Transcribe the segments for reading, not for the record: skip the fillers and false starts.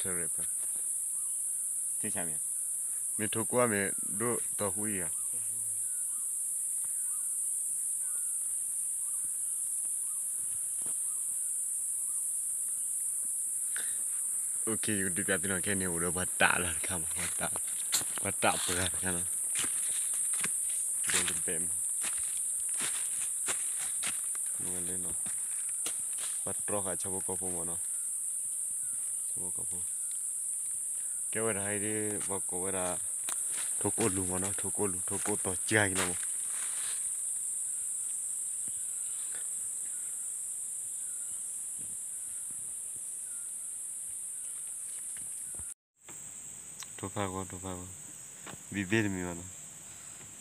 Terrible. Thế sao mẹ? Mẹ thuộc qua mẹ đô tao hủy à? Ok, di kata nak kene udah batak lah kamu batak berat kan? Don't depend. Nungguin no. Batrok aja coba kopo mana? Coba kopo. Kau ada hari bako ada toko lu mana? Toko to jai nama. Topa ko. Bibir mi mana?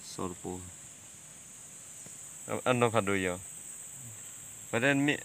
Sorpo. Ano kado ya? Padahal mi